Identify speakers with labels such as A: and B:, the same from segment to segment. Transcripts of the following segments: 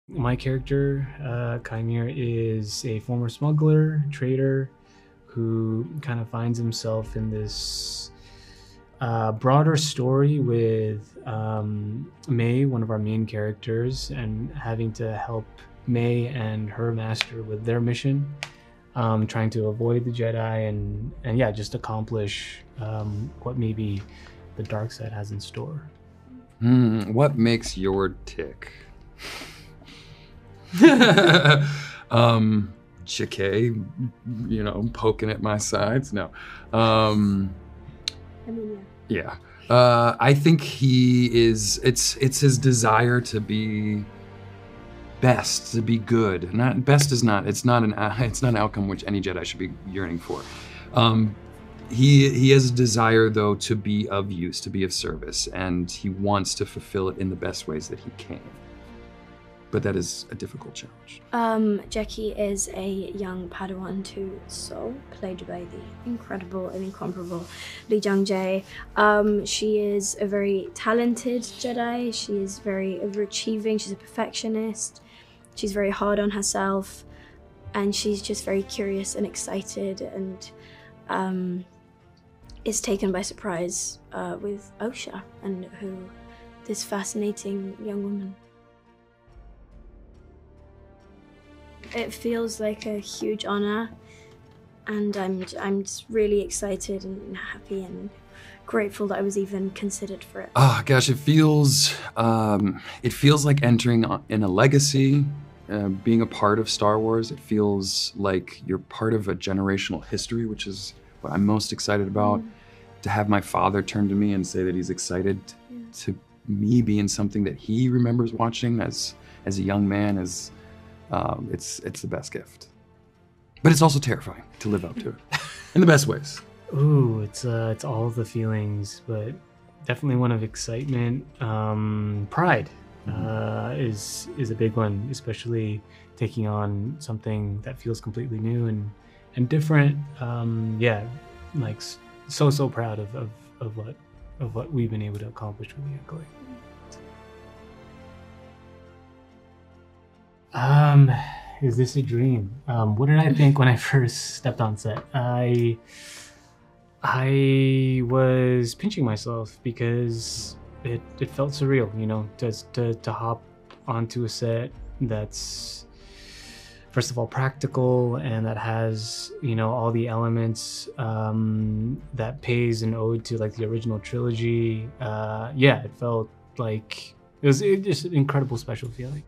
A: My character, Kaimir, is a former smuggler, trader, who kind of finds himself in this broader story with May, one of our main characters, and having to help May and her master with their mission, trying to avoid the Jedi and yeah, just accomplish what maybe the dark side has in store.
B: What makes your tick? Jacquet, poking at my sides. No.
C: I mean, yeah.
B: Yeah. I think it's his desire to be best, to be good. It's not an outcome which any Jedi should be yearning for. He has a desire, though, to be of use, to be of service, and he wants to fulfill it in the best ways that he can. But that is a difficult challenge.
C: Jackie is a young Padawan to Sol, played by the incredible and incomparable Jung-jae. She is a very talented Jedi. She is very overachieving. She's a perfectionist. She's very hard on herself, and she's just very curious and excited, and is taken by surprise with Osha and this fascinating young woman. It feels like a huge honor, and I'm just really excited and happy and grateful that I was even considered for it.
B: Oh gosh, it feels like entering in a legacy, being a part of Star Wars. It feels like you're part of a generational history, which is what I'm most excited about. To have my father turn to me and say that he's excited to me be in something that he remembers watching as a young man is. It's the best gift, but it's also terrifying to live up to it in the best ways.
A: Ooh, it's all the feelings, but definitely one of excitement. Pride is a big one, especially taking on something that feels completely new and different. Yeah, like so proud of what we've been able to accomplish with the Acolyte. Is this a dream? What did I think when I first stepped on set? I was pinching myself because it felt surreal, just to hop onto a set that's first of all practical and that has, all the elements that pays an ode to like the original trilogy. Yeah, it felt like it was just an incredible special feeling.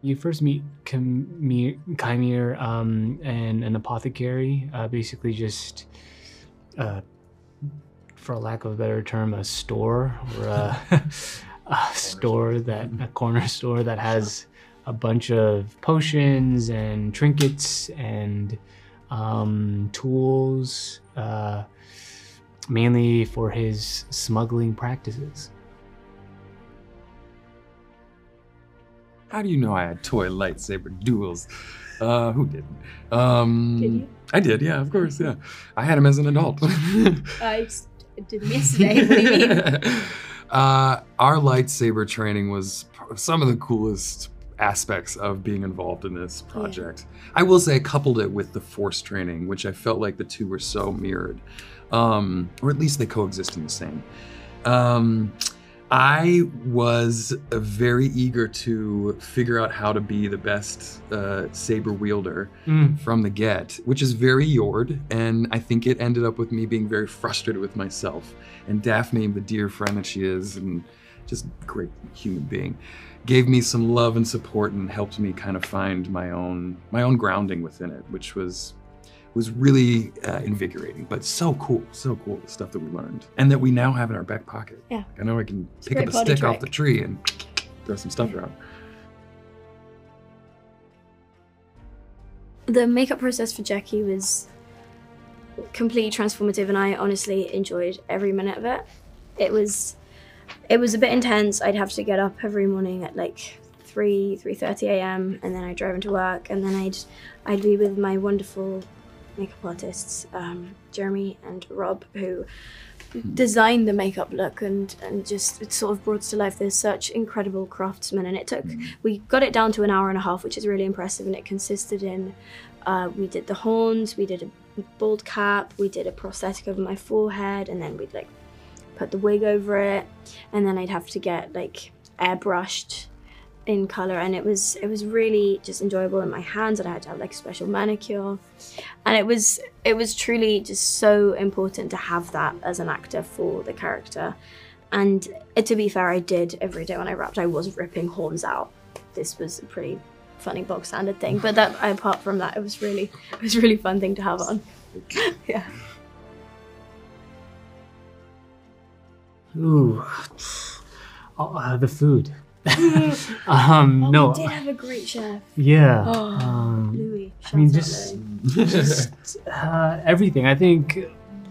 A: You first meet Kaimir and an apothecary, basically just, for a lack of a better term, a store or a corner store that has a bunch of potions and trinkets and tools, mainly for his smuggling practices.
B: How do you know I had toy lightsaber duels? Who didn't?
C: Did you?
B: I did, yeah, of course, yeah. I had them as an adult.
C: I just did them yesterday. What do you mean?
B: Our lightsaber training was some of the coolest aspects of being involved in this project. Yeah. I will say I coupled it with the Force training, which I felt like the two were so mirrored, or at least they coexist in the same. I was very eager to figure out how to be the best saber wielder from the get, which is very Yord, and I think it ended up with me being very frustrated with myself. And Dafne, the dear friend that she is, and just a great human being, gave me some love and support and helped me kind of find my own grounding within it, which was really invigorating, but so cool, the stuff that we learned and that we now have in our back pocket.
C: Yeah.
B: I know I can pick up a stick off the tree and throw some stuff around.
C: The makeup process for Jackie was completely transformative, and I honestly enjoyed every minute of it. It was a bit intense. I'd have to get up every morning at like 3:30 a.m. and then I'd drive into work, and then I'd be with my wonderful makeup artists, Jeremy and Rob, who designed the makeup look and just it sort of brought to life. There's such incredible craftsmen, and we got it down to an hour and a half, which is really impressive, and it consisted in we did the horns, we did a bald cap, we did a prosthetic over my forehead, and then we'd like put the wig over it, and then I'd have to get like airbrushed in color, and it was really just enjoyable in my hands, and I had to have like a special manicure, and it was truly just so important to have that as an actor for the character. And to be fair, I did every day when I rapped, I was ripping horns out. This was a pretty funny bog standard thing, but that apart from that, it was really fun thing to have on. Yeah.
A: Ooh, the food. No,
C: we did have a great chef.
A: Yeah.
C: Louis.
A: I mean, just everything. I think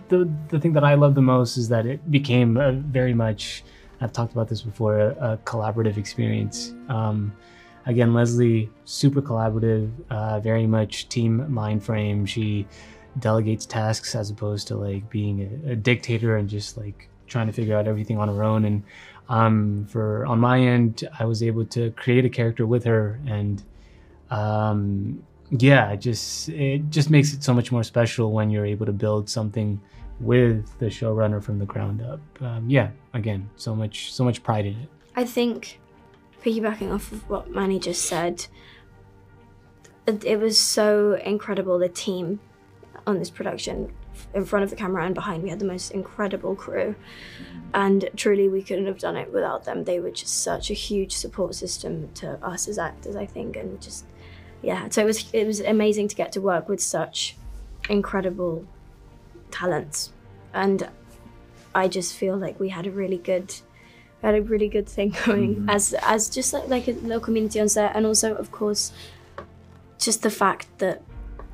A: the thing that I love the most is that it became a very much, I've talked about this before, a collaborative experience. Again, Leslie, super collaborative, very much team mind frame. She delegates tasks as opposed to like being a dictator and just like trying to figure out everything on her own. And on my end, I was able to create a character with her, and it just makes it so much more special when you're able to build something with the showrunner from the ground up. Again, so much pride in it.
C: I think, piggybacking off of what Manny just said, it was so incredible, the team on this production, in front of the camera and behind. We had the most incredible crew, and truly we couldn't have done it without them. They were just such a huge support system to us as actors, I think, and just, so it was amazing to get to work with such incredible talents, and I just feel like we had a really good thing going as just like a little community on set. And also, of course, just the fact that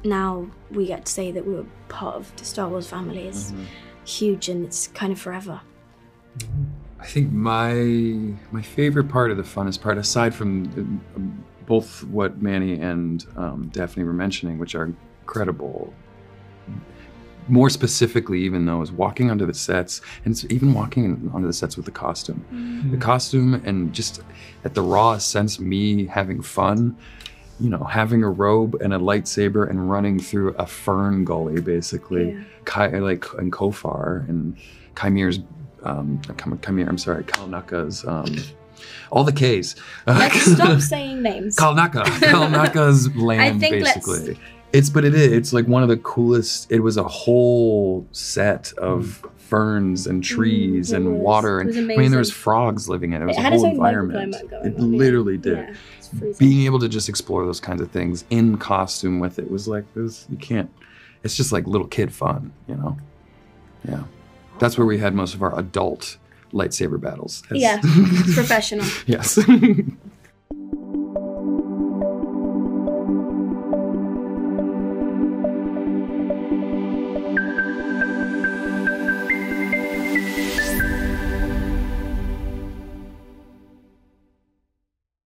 C: now we get to say that we were part of the Star Wars family is huge, and it's kind of forever.
B: I think my favorite part, of the funnest part, aside from both what Manny and Dafne were mentioning, which are incredible, more specifically, even though, is walking onto the sets, and it's even walking onto the sets with the costume. The costume, and just at the rawest sense, me having fun, having a robe and a lightsaber and running through a fern gully, basically, and Kofar and Kymir's, Kalnaka's, all the K's.
C: Let's stop saying names.
B: Kalnaka's land, basically. It's like one of the coolest. It was a whole set of ferns and trees and water, and I mean, there was frogs living in it. It was a whole environment. It literally did.
C: Yeah,
B: being able to just explore those kinds of things in costume with it was like, you can't, it's just like little kid fun, Yeah. That's where we had most of our adult lightsaber battles.
C: Professional.
B: Yes.